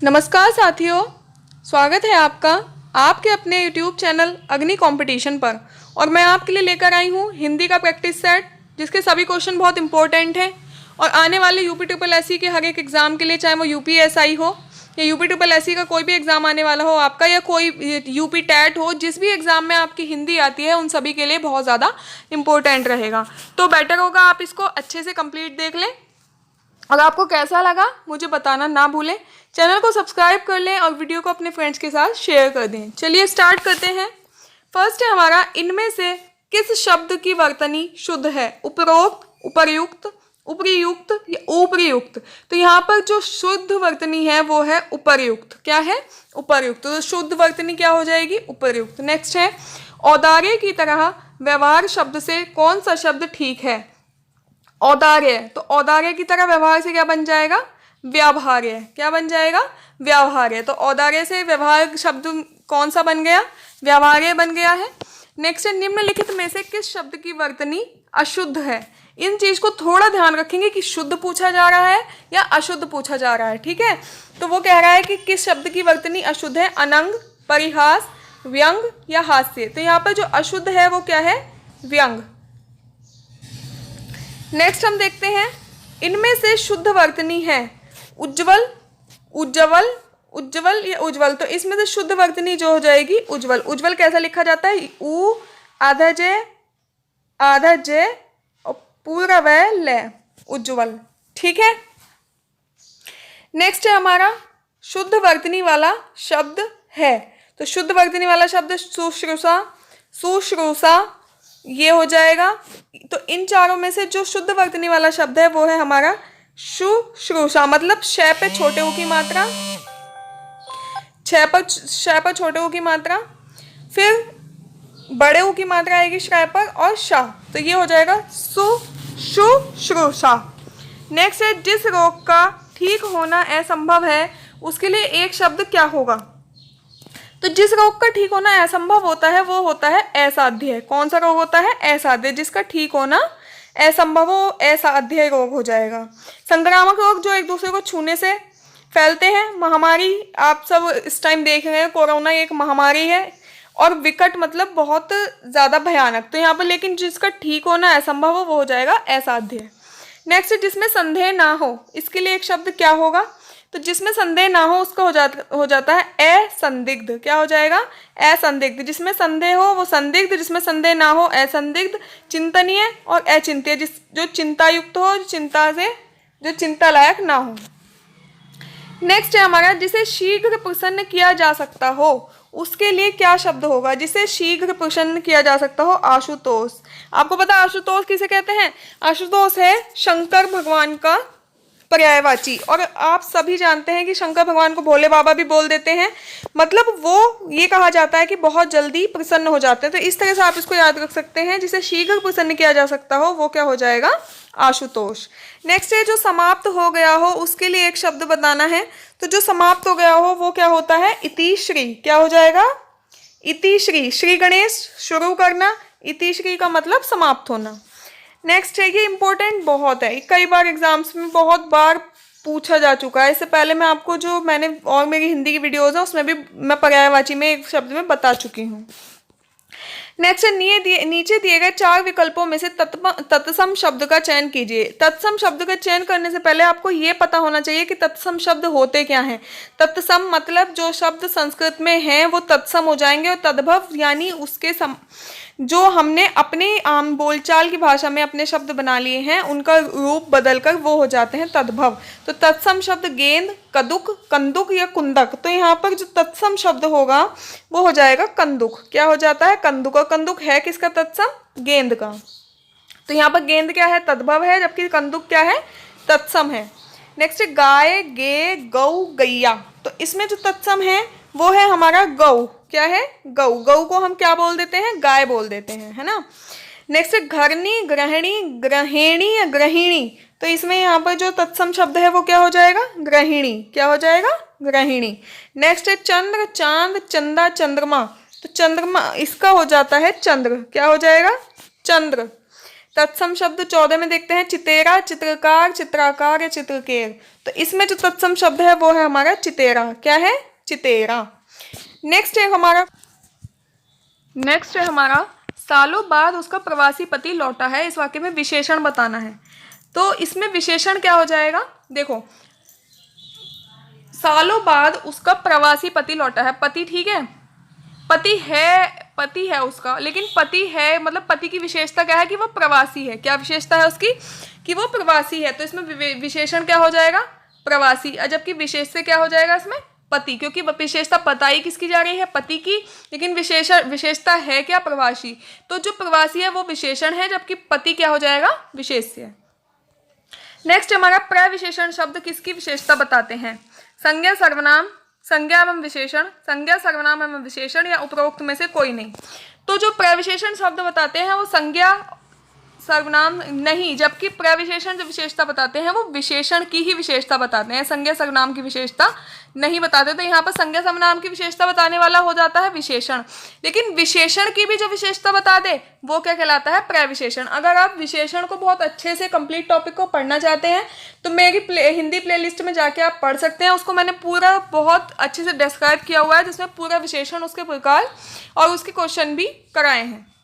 नमस्कार साथियों, स्वागत है आपका आपके अपने YouTube चैनल अग्नि कंपटीशन पर। और मैं आपके लिए लेकर आई हूँ हिंदी का प्रैक्टिस सेट, जिसके सभी क्वेश्चन बहुत इंपॉर्टेंट हैं और आने वाले यूपी ट्रिपल एससी के हर एक एग्ज़ाम के लिए, चाहे वो यूपीएसआई हो या यूपी ट्रिपल एससी का कोई भी एग्ज़ाम आने वाला हो आपका, या कोई यूपी टैट हो, जिस भी एग्ज़ाम में आपकी हिंदी आती है उन सभी के लिए बहुत ज़्यादा इंपॉर्टेंट रहेगा। तो बेटर होगा आप इसको अच्छे से कंप्लीट देख लें। और आपको कैसा लगा मुझे बताना ना भूलें। चैनल को सब्सक्राइब कर लें और वीडियो को अपने फ्रेंड्स के साथ शेयर कर दें। चलिए स्टार्ट करते हैं। फर्स्ट है हमारा, इनमें से किस शब्द की वर्तनी शुद्ध है? उपरोक्त, उपर्युक्त, उपरियुक्त या उपर्युक्त? तो यहाँ पर जो शुद्ध वर्तनी है वो है उपर्युक्त। क्या है? उपर्युक्त। तो शुद्ध वर्तनी क्या हो जाएगी? उपर्युक्त। नेक्स्ट है, औदार्य की तरह व्यवहार शब्द से कौन सा शब्द ठीक है? औदार्य। तो औदार्य की तरह व्यवहार से क्या बन जाएगा? व्यावहार्य। क्या बन जाएगा? व्यावहार्य। तो औदार्य से व्यवहार शब्द कौन सा बन गया? व्यावहार्य बन गया है। नेक्स्ट है, निम्नलिखित में से किस शब्द की वर्तनी अशुद्ध है? इन चीज को थोड़ा ध्यान रखेंगे कि शुद्ध पूछा जा रहा है या अशुद्ध पूछा जा रहा है। ठीक है, तो वो कह रहा है कि किस शब्द की वर्तनी अशुद्ध है? अनंग, परिहास, व्यंग या हास्य? तो यहाँ पर जो अशुद्ध है वो क्या है? व्यंग। नेक्स्ट हम देखते हैं, इनमें से शुद्ध वर्तनी है उज्जवल, उज्जवल, उज्जवल या उज्जवल? तो इसमें से शुद्ध वर्तनी जो हो जाएगी उज्जवल। उज्जवल कैसा लिखा जाता है? उ आधा जय और पूरा वह ले, उज्जवल। ठीक है। नेक्स्ट है हमारा, शुद्ध वर्तनी वाला शब्द है। तो शुद्ध वर्तनी वाला शब्द शुश्रूषा, सुश्रूषा, ये हो जाएगा। तो इन चारों में से जो शुद्ध वर्तनी वाला शब्द है वो है हमारा शुश्रूषा। मतलब श पे छोटे ऊ की मात्रा, श पर छोटे ऊ की मात्रा, फिर बड़े ऊ की मात्रा आएगी श्रय पर, और शा। तो ये हो जाएगा शुश्रूषा। नेक्स्ट है, जिस रोग का ठीक होना असंभव है उसके लिए एक शब्द क्या होगा? तो जिस रोग का ठीक होना असंभव होता है वो होता है असाध्य। कौन सा रोग होता है? असाध्य। जिसका ठीक होना असंभव हो, असाध्य रोग हो जाएगा। संक्रामक रोग जो एक दूसरे को छूने से फैलते हैं, महामारी आप सब इस टाइम देख रहे हैं, कोरोना एक महामारी है और विकट मतलब बहुत ज़्यादा भयानक। तो यहाँ पर लेकिन जिसका ठीक होना असंभव हो वो हो जाएगा असाध्य। नेक्स्ट, जिसमें संदेह ना हो, इसके लिए एक शब्द क्या होगा? तो जिसमें संदेह ना हो उसका हो जाता है असंदिग्ध। क्या हो जाएगा? असंदिग्ध। जिसमें संदेह हो वो संदिग्ध, जिसमें संदेह ना हो असंदिग्ध। चिंतनीय और अचिंत्य, जो चिंता युक्त हो, जो चिंता लायक ना हो। नेक्स्ट है हमारा, जिसे शीघ्र प्रसन्न किया जा सकता हो उसके लिए क्या शब्द होगा? जिसे शीघ्र प्रसन्न किया जा सकता हो, आशुतोष। आपको पता आशुतोष किसे कहते हैं? आशुतोष है शंकर भगवान का पर्यायवाची। और आप सभी जानते हैं कि शंकर भगवान को भोले बाबा भी बोल देते हैं। मतलब वो ये कहा जाता है कि बहुत जल्दी प्रसन्न हो जाते हैं। तो इस तरह से आप इसको याद रख सकते हैं, जिसे शीघ्र प्रसन्न किया जा सकता हो वो क्या हो जाएगा? आशुतोष। नेक्स्ट है, जो समाप्त हो गया हो उसके लिए एक शब्द बताना है। तो जो समाप्त हो गया हो वो क्या होता है? इतिश्री। क्या हो जाएगा? इतिश्री। श्री गणेश, शुरू करना। इतिश्री का मतलब समाप्त होना। नेक्स्ट है, ये इंपॉर्टेंट बहुत है, कई बार एग्जाम्स में बहुत बार पूछा जा चुका है। इससे पहले मैं आपको जो मैंने और मेरी हिंदी की वीडियोज़ हैं उसमें भी मैं पर्यायवाची में एक शब्द में बता चुकी हूँ। नेक्स्ट है, नीचे दिए गए 4 विकल्पों में से तत्सम शब्द का चयन कीजिए। तत्सम शब्द का चयन करने से पहले आपको ये पता होना चाहिए कि तत्सम शब्द होते क्या हैं। तत्सम मतलब जो शब्द संस्कृत में हैं वो तत्सम हो जाएंगे, और तद्भव यानी उसके जो हमने अपने आम बोलचाल की भाषा में अपने शब्द बना लिए हैं उनका रूप बदलकर वो हो जाते हैं तद्भव। तो तत्सम शब्द गेंद, कदुक, कंदुक या कुंदक। तो यहाँ पर जो तत्सम शब्द होगा वो हो जाएगा कंदुक। क्या हो जाता है? कंदुक। और कंदुक है किसका तत्सम? गेंद का। तो यहाँ पर गेंद क्या है? तद्भव है, जबकि कंदुक क्या है? तत्सम है। नेक्स्ट है, गाय, गे, गौ, गैया। तो इसमें जो तत्सम है वो है हमारा गौ। क्या है? गौ। गौ को हम क्या बोल देते हैं? गाय बोल देते हैं, है ना। नेक्स्ट है, घरनी, ग्रहणी, ग्रहेणी या ग्रहिणी। तो इसमें यहाँ पर जो तत्सम शब्द है वो क्या हो जाएगा? ग्रहिणी। क्या हो जाएगा? ग्रहिणी। नेक्स्ट है, चंद्र, चांद, चंदा, चंद्रमा। तो चंद्रमा इसका हो जाता है चंद्र। क्या हो जाएगा? चंद्र। तत्सम शब्द 14 में देखते हैं, चितेरा, चित्रकार, चित्राकार या चित्रकेर। तो इसमें जो तत्सम शब्द है वो है हमारा चितेरा। क्या है? चितेरा। नेक्स्ट है हमारा सालों बाद उसका प्रवासी पति लौटा है। इस वाक्य में विशेषण बताना है। तो इसमें विशेषण क्या हो जाएगा? देखो, सालों बाद उसका प्रवासी पति लौटा है। पति, ठीक है, पति है उसका, लेकिन पति है मतलब पति की विशेषता क्या है कि वो प्रवासी है। क्या विशेषता है उसकी? कि वो प्रवासी है। तो इसमें विशेषण क्या हो जाएगा? प्रवासी। जबकि विशेष से क्या हो जाएगा इसमें? पति, क्योंकि विशेषता बताई किसकी जा रही है? पति की, लेकिन विशेषता है क्या? प्रवासी। तो जो प्रवासी है वो विशेषण है, जबकि पति क्या हो जाएगा? विशेष्य। नेक्स्ट हमारा प्रविशेषण शब्द किसकी विशेषता बताते हैं? संज्ञा, सर्वनाम, संज्ञा एवं विशेषण, संज्ञा, सर्वनाम एवं विशेषण, या उपरोक्त में से कोई नहीं। तो जो प्रविशेषण शब्द बताते हैं वो संज्ञा, सर्वनाम नहीं, जबकि प्रविशेषण जो विशेषता बताते हैं वो विशेषण की ही विशेषता बताते हैं, संज्ञा सर्वनाम की विशेषता नहीं बताते। तो यहाँ पर संज्ञा सर्वनाम की विशेषता बताने वाला हो जाता है विशेषण, लेकिन विशेषण की भी जो विशेषता बता दे वो क्या कहलाता है? प्रविशेषण। अगर आप विशेषण को बहुत अच्छे से कंप्लीट टॉपिक को पढ़ना चाहते हैं तो मेरी हिंदी प्लेलिस्ट में जाके आप पढ़ सकते हैं। उसको मैंने पूरा बहुत अच्छे से डिस्क्राइब किया हुआ है, जिसमें पूरा विशेषण, उसके प्रकार और उसके क्वेश्चन भी कराए हैं।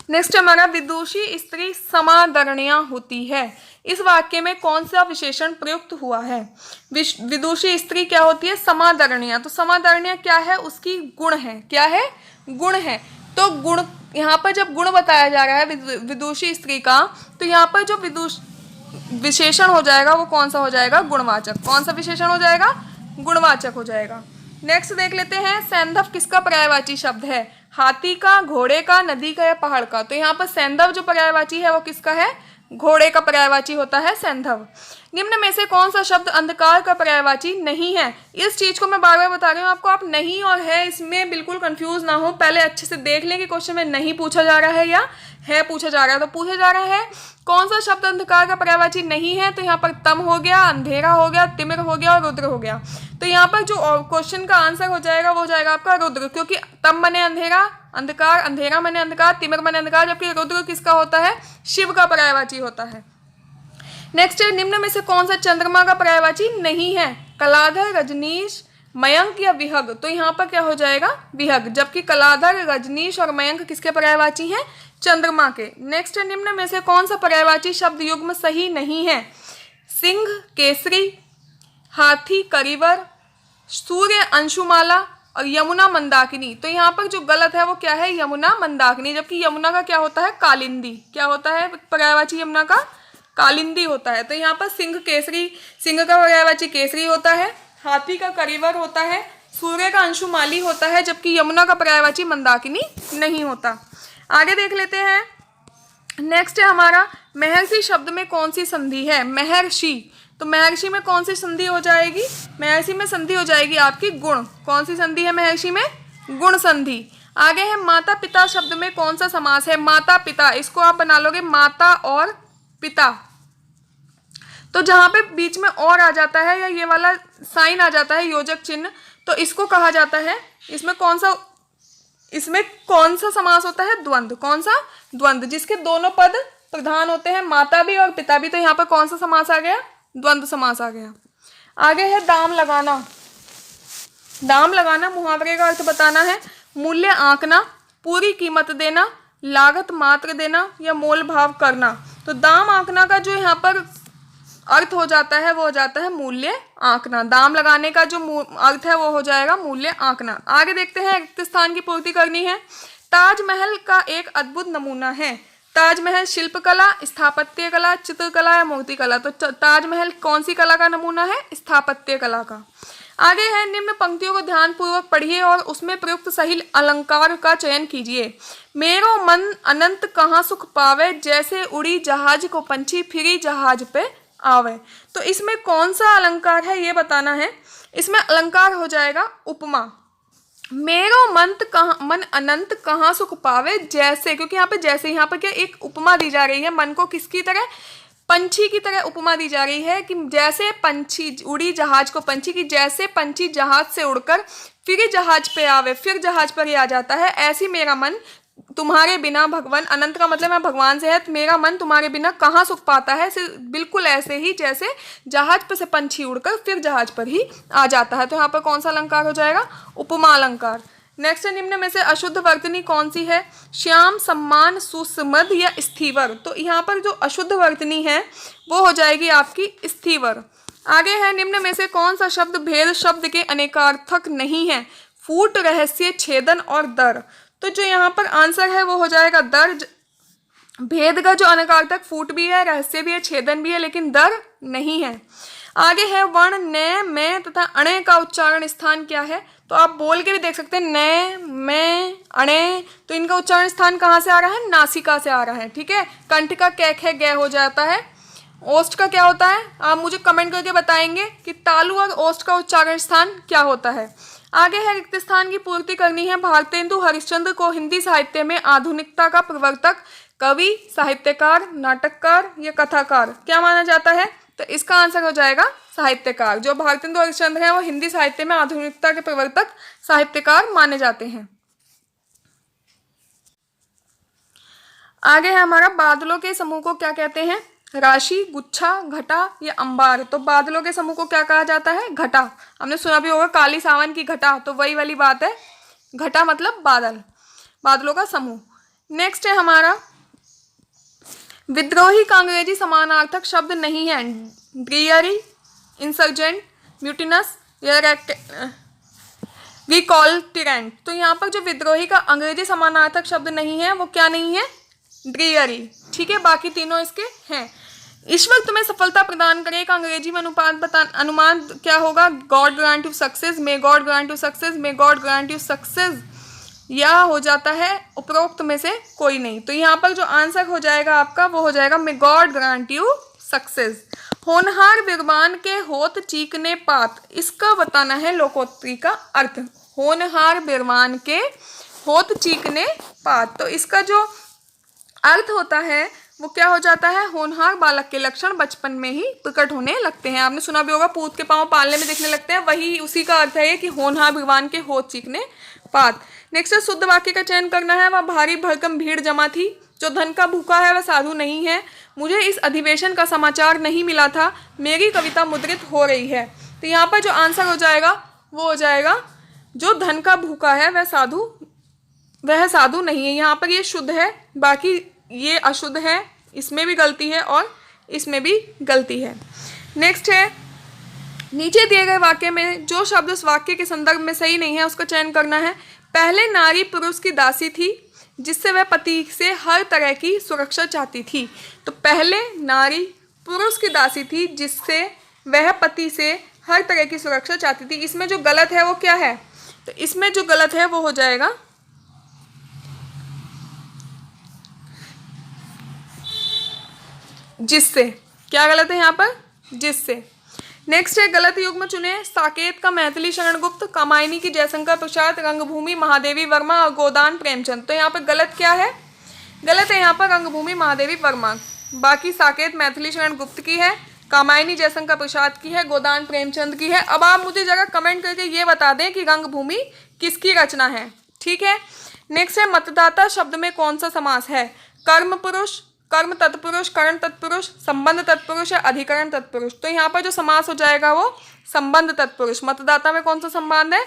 नेक्स्ट हमारा विदुषी स्त्री समादरणीय होती है। इस वाक्य में कौन सा विशेषण प्रयुक्त हुआ है? विदुषी स्त्री क्या होती है? समादरणीय। तो समादरणीय क्या है? उसकी गुण है। क्या है? गुण है। तो गुण, यहाँ पर जब गुण बताया जा रहा है विदुषी स्त्री का, तो यहाँ पर जो विशेषण हो जाएगा वो कौन सा हो जाएगा? गुणवाचक। कौन सा विशेषण हो जाएगा? गुणवाचक हो जाएगा। नेक्स्ट देख लेते हैं, सैंधव किसका पर्यायवाची शब्द है? हाथी का, घोड़े का, नदी का या पहाड़ का? तो यहाँ पर सैंधव जो पर्यायवाची है वो किसका है? घोड़े का पर्यायवाची होता है सैंधव। निम्न में से कौन सा शब्द अंधकार का पर्यायवाची नहीं है? इस चीज को मैं बार बार बता रही हूँ आपको, आप नहीं और है इसमें बिल्कुल कंफ्यूज ना हो। पहले अच्छे से देख लें कि क्वेश्चन में नहीं पूछा जा रहा है या है पूछा जा रहा है। तो पूछा जा रहा है कौन सा शब्द अंधकार का पर्यायवाची नहीं है? तो यहाँ पर तम हो गया, अंधेरा हो गया, तिमिर हो गया और रुद्र हो गया। तो यहाँ पर जो क्वेश्चन का आंसर हो जाएगा वो हो जाएगा आपका रुद्र, क्योंकि तम बने अंधेरा, अंधकार, अंधेरा बने अंधकार, तिमिर बने अंधकार, जबकि रुद्र किसका होता है? शिव का पर्यायवाची होता है। नेक्स्ट है, निम्न में से कौन सा चंद्रमा का पर्यायवाची नहीं है? कलाधर, रजनीश, मयंक या विहग? तो यहाँ पर क्या हो जाएगा? विहग, जबकि कलाधर, रजनीश और मयंक किसके पर्यायवाची हैं? चंद्रमा के। नेक्स्ट है, निम्न में से कौन सा पर्यायवाची शब्द युग्म सही नहीं है? सिंह, केसरी, हाथी, करिवर, सूर्य, अंशुमाला और यमुना, मंदाकिनी। तो यहाँ पर जो गलत है वो क्या है? यमुना, मंदाकिनी, जबकि यमुना का क्या होता है? कालिंदी। क्या होता है पर्यायवाची यमुना का? कालिंदी होता है। तो यहाँ पर सिंह, केसरी, सिंह का पर्यायवाची केसरी होता है, हाथी का करिवर होता है, सूर्य का अंशुमाली होता है, जबकि यमुना का पर्यायवाची मंदाकिनी नहीं होता। आगे देख लेते हैं। नेक्स्ट है हमारा, महर्षि शब्द में कौन सी संधि है? महर्षि। तो महर्षि में कौन सी संधि हो जाएगी? महर्षि में संधि हो जाएगी आपकी गुण। कौन सी संधि है महर्षि में? गुण संधि। आगे है, माता पिता शब्द में कौन सा समास है? माता पिता, इसको आप बना लोगे माता और पिता। तो जहां पे बीच में और आ जाता है या ये वाला साइन आ जाता है योजक चिन्ह, तो इसको कहा जाता है, इसमें कौन सा समास होता है? द्वंद्व। कौन सा? द्वंद्व, जिसके दोनों पद प्रधान होते हैं, माता भी और पिता भी। तो यहाँ पर कौन सा समास आ गया? द्वंद्व समास आ गया। आगे है दाम लगाना। दाम लगाना मुहावरे का अर्थ बताना है, मूल्य आंकना, पूरी कीमत देना, लागत मात्र देना या मोल भाव करना। तो दाम आंकना का जो यहाँ पर अर्थ हो जाता है वो हो जाता है मूल्य आंकना। दाम लगाने का जो अर्थ है वो हो जाएगा मूल्य आंकना। आगे देखते हैं, रिक्त स्थान की पूर्ति करनी है। ताजमहल का एक अद्भुत नमूना है। ताजमहल शिल्पकला, स्थापत्य कला, चित्रकला या मूर्तिकला? तो ताजमहल कौन सी कला का नमूना है? स्थापत्य कला का। आगे है, निम्न पंक्तियों को ध्यानपूर्वक पढ़िए और उसमें प्रयुक्त सही अलंकार का चयन कीजिए। मेरो मन अनंत कहाँ सुख पावे, जैसे उड़ी जहाज को पंछी फिरी जहाज पे आवे। तो इसमें कौन सा अलंकार है ये बताना है। इसमें अलंकार हो जाएगा उपमा। मेरो मन अनंत कहाँ सुख पावे, जैसे, क्योंकि यहाँ पे जैसे, यहाँ पर क्या एक उपमा दी जा रही है, मन को किसकी तरह? पंछी की तरह उपमा दी जा रही है कि जैसे पंछी उड़ी जहाज को पंछी की, जैसे पंछी जहाज से उड़कर फिर जहाज पे आवे, फिर जहाज पर ही आ जाता है, ऐसी मेरा मन तुम्हारे बिना भगवान, अनंत का मतलब मैं भगवान से है, तो मेरा मन तुम्हारे बिना कहाँ सुख पाता है। बिल्कुल ऐसे ही जैसे जहाज पर से पंछी उड़कर फिर जहाज पर ही आ जाता है। तो यहाँ पर कौन सा अलंकार हो जाएगा? उपमा अलंकार। नेक्स्ट है, निम्न में से अशुद्ध वर्तनी कौन सी है? श्याम, सम्मान, सुसमद या स्थीवर। तो यहाँ पर जो अशुद्ध वर्तनी है वो हो जाएगी आपकी स्थीवर। आगे है, निम्न में से कौन सा शब्द भेद शब्द के अनेकार्थक नहीं है? फूट, रहस्य, छेदन और दर। तो जो यहाँ पर आंसर है वो हो जाएगा दर। भेद का जो अनेकार्थक फूट भी है, रहस्य भी है, छेदन भी है, लेकिन दर नहीं है। आगे है, वर्ण न, में तथा अणे का उच्चारण स्थान क्या है? तो आप बोल के भी देख सकते हैं, न, में, अणे। तो इनका उच्चारण स्थान कहाँ से आ रहा है? नासिका से आ रहा है। ठीक है, कंठ का कैख है, गे हो जाता है। ओष्ठ का क्या होता है? आप मुझे कमेंट करके बताएंगे कि तालु और ओष्ठ का उच्चारण स्थान क्या होता है। आगे है, रिक्त स्थान की पूर्ति करनी है। भारतेंदु हरिश्चंद्र को हिंदी साहित्य में आधुनिकता का प्रवर्तक, कवि, साहित्यकार, नाटककार या कथाकार क्या माना जाता है? तो इसका आंसर हो जाएगा साहित्यकार। जो भारतेंदु हरिश्चंद्र हैं वो हिंदी साहित्य में आधुनिकता के प्रवर्तक, साहित्यकार माने जाते हैं। आगे है हमारा, बादलों के समूह को क्या कहते हैं? राशि, गुच्छा, घटा या अंबार। तो बादलों के समूह को क्या कहा जाता है? घटा। हमने सुना भी होगा काली सावन की घटा, तो वही वाली बात है। घटा मतलब बादल, बादलों का समूह। नेक्स्ट है हमारा, विद्रोही का अंग्रेजी समानार्थक शब्द नहीं है। ड्रियरी, इंसर्जेंट, म्यूटिनस या रिकॉल्टिरेंट। तो यहाँ पर जो विद्रोही का अंग्रेजी समानार्थक शब्द नहीं है वो क्या नहीं है? ड्रियरी। ठीक है, बाकी तीनों इसके हैं। ईश्वर तुम्हें सफलता प्रदान करे का अंग्रेजी में अनुमान क्या होगा? God grant you success, may God grant you success, may God grant you success, या हो जाता है उपरोक्त में से कोई नहीं। तो यहाँ पर जो आंसर हो जाएगा आपका वो हो जाएगा may God grant you success. होनहार विद्वान के होत चीकने पात, इसका बताना है लोकोक्ति का अर्थ। होनहार विद्वान के होत चीकने पात, तो इसका जो अर्थ होता है वो क्या हो जाता है? होनहार बालक के लक्षण बचपन में ही प्रकट होने लगते हैं। आपने सुना भी होगा, पूत के पांव पालने में दिखने लगते हैं, वही उसी का अर्थ है ये कि होनहार विद्वान के होत चीकने पात। नेक्स्ट है, शुद्ध वाक्य का चयन करना है। वह भारी भरकम भीड़ जमा थी, जो धन का भूखा है वह साधु नहीं है, मुझे इस अधिवेशन का समाचार नहीं मिला था, मेरी कविता मुद्रित हो रही है। तो यहाँ पर जो आंसर हो जाएगा वो हो जाएगा, जो धन का भूखा है वह साधु नहीं है। यहाँ पर ये शुद्ध है, बाकी ये अशुद्ध है, इसमें भी गलती है और इसमें भी गलती है। नेक्स्ट है, नीचे दिए गए वाक्य में जो शब्द उस वाक्य के संदर्भ में सही नहीं है उसका चयन करना है। पहले नारी पुरुष की दासी थी जिससे वह पति से हर तरह की सुरक्षा चाहती थी। तो पहले नारी पुरुष की दासी थी जिससे वह पति से हर तरह की सुरक्षा चाहती थी। इसमें जो गलत है वो क्या है? तो इसमें जो गलत है वो हो जाएगा जिससे। क्या गलत है यहाँ पर? जिससे। नेक्स्ट है, गलत युग्म चुने। साकेत का मैथिली शरण गुप्त, कामायनी की जयशंकर प्रसाद, रंगभूमि महादेवी वर्मा और गोदान प्रेमचंद। तो यहाँ पर गलत क्या है? गलत है यहाँ पर रंगभूमि महादेवी वर्मा। बाकी साकेत मैथिली शरण गुप्त की है, कामायनी जयशंकर प्रसाद की है, गोदान प्रेमचंद की है। अब आप मुझे जरा कमेंट करके ये बता दें कि रंगभूमि किसकी रचना है। ठीक है, नेक्स्ट है, मतदाता शब्द में कौन सा समास है? कर्म पुरुष, कर्म तत्पुरुष, करण तत्पुरुष, संबंध तत्पुरुष या अधिकरण तत्पुरुष। तो यहाँ पर जो समास हो जाएगा वो संबंध तत्पुरुष। मतदाता में कौन सा संबंध है?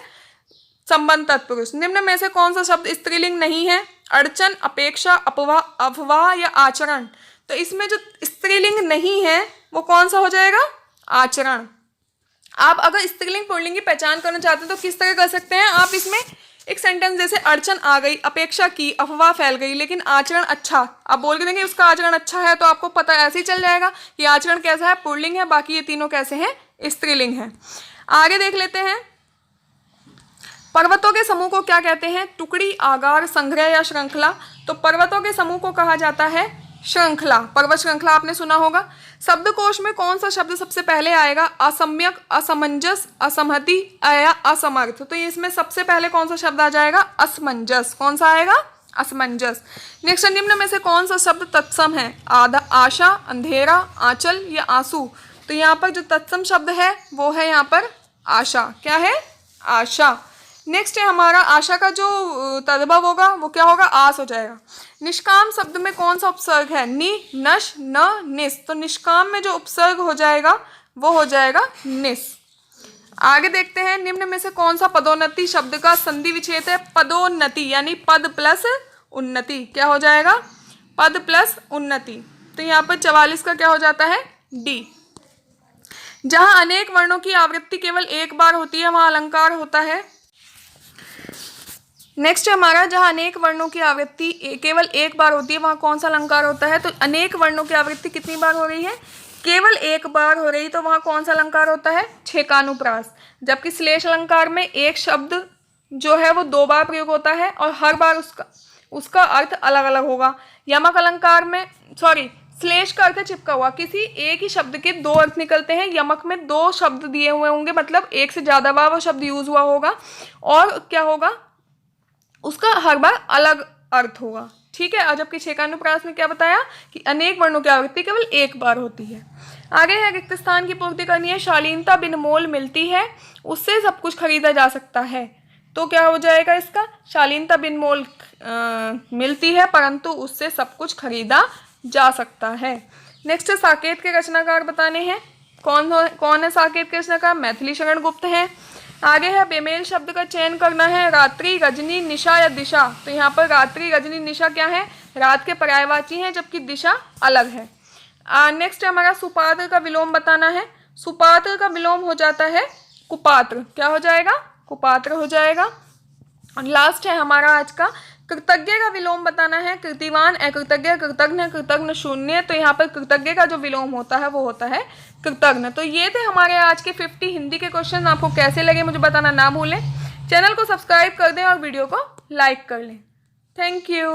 संबंध तत्पुरुष। निम्न में से कौन सा शब्द स्त्रीलिंग नहीं है? अड़चन, अपेक्षा, अपवाह, अफवाह या आचरण। तो इसमें जो स्त्रीलिंग नहीं है वो कौन सा हो जाएगा? आचरण। आप अगर स्त्रीलिंग पुल्लिंग की पहचान करना चाहते हैं तो किस तरह कर सकते हैं? आप इसमें एक सेंटेंस जैसे अड़चन आ गई, अपेक्षा की, अफवाह फैल गई, लेकिन आचरण अच्छा, आप बोल के देंगे उसका आचरण अच्छा है, तो आपको पता ऐसे ही चल जाएगा कि आचरण कैसा है, पुल्लिंग है, बाकी ये तीनों कैसे हैं? स्त्रीलिंग है। आगे देख लेते हैं, पर्वतों के समूह को क्या कहते हैं? टुकड़ी, आगार, संग्रह या श्रृंखला। तो पर्वतों के समूह को कहा जाता है श्रृंखला। पर्वत श्रृंखला आपने सुना होगा। शब्दकोश में कौन सा शब्द सबसे पहले आएगा? असम्यक, असमंजस, असहमति या असमर्थ। तो इसमें सबसे पहले कौन सा शब्द आ जाएगा? असमंजस। कौन सा आएगा? असमंजस। नेक्स्ट, निम्न में से कौन सा शब्द तत्सम है? आशा, अंधेरा, आंचल या आंसू। तो यहाँ पर जो तत्सम शब्द है वो है यहाँ पर आशा। क्या है? आशा। नेक्स्ट है हमारा आशा का जो तद्भव होगा वो क्या होगा, आस हो जाएगा। निष्काम शब्द में कौन सा उपसर्ग है, नि, नश, न, निस। तो निष्काम में जो उपसर्ग हो जाएगा वो हो जाएगा निस। आगे देखते हैं, निम्न में से कौन सा पदोन्नति शब्द का संधि विच्छेद है, पदोन्नति यानी पद प्लस उन्नति। क्या हो जाएगा, पद प्लस उन्नति। तो यहाँ पर 44 का क्या हो जाता है, डी। जहां अनेक वर्णों की आवृत्ति केवल एक बार होती है वहां अलंकार होता है। नेक्स्ट हमारा, जहां अनेक वर्णों की आवृत्ति केवल एक बार होती है वहां कौन सा अलंकार होता है। तो अनेक वर्णों की आवृत्ति कितनी बार हो रही है, केवल एक बार हो रही, तो वहां कौन सा अलंकार होता है, छेकानुप्रास। जबकि श्लेष अलंकार में एक शब्द जो है वो 2 बार प्रयोग होता है और हर बार उसका अर्थ अलग अलग होगा। यमक अलंकार में, सॉरी, श्लेष का अर्थ चिपका हुआ, किसी एक ही शब्द के 2 अर्थ निकलते हैं। यमक में 2 शब्द दिए हुए होंगे, मतलब एक से ज्यादा बार वो शब्द यूज हुआ होगा और क्या होगा, उसका हर बार अलग अर्थ होगा। ठीक है। और जबकि छेकानुप्रास में क्या बताया कि अनेक वर्णों की आवृत्ति केवल एक बार होती है। आगे है, रिक्त स्थान की पूर्ति करनी है, शालीनता बिन मोल मिलती है, उससे सब कुछ खरीदा जा सकता है। तो क्या हो जाएगा इसका, शालीनता बिन मोल मिलती है परंतु उससे सब कुछ खरीदा जा सकता है। नेक्स्ट साकेत के रचनाकार बताने हैं। कौन है साकेत के रचनाकार, मैथिली शरण गुप्त हैं। आगे है, बेमेल शब्द का चयन करना है, रात्रि, रजनी, निशा या दिशा। तो यहाँ पर रात्रि, रजनी, निशा क्या है, रात के पर्यायवाची हैं, जबकि दिशा अलग है। नेक्स्ट हमारा सुपात्र का विलोम बताना है। सुपात्र का विलोम हो जाता है कुपात्र। क्या हो जाएगा, कुपात्र हो जाएगा। और लास्ट है हमारा आज का, कृतज्ञ का विलोम बताना है। कृतिवान, अकृतज्ञ, कृतज्ञ, कृतज्ञ, शून्य। तो यहाँ पर कृतज्ञ का जो विलोम होता है वो होता है कृतज्ञ। तो ये थे हमारे आज के 50 हिंदी के क्वेश्चन। आपको कैसे लगे मुझे बताना ना भूलें। चैनल को सब्सक्राइब कर दें और वीडियो को लाइक कर लें। Thank you.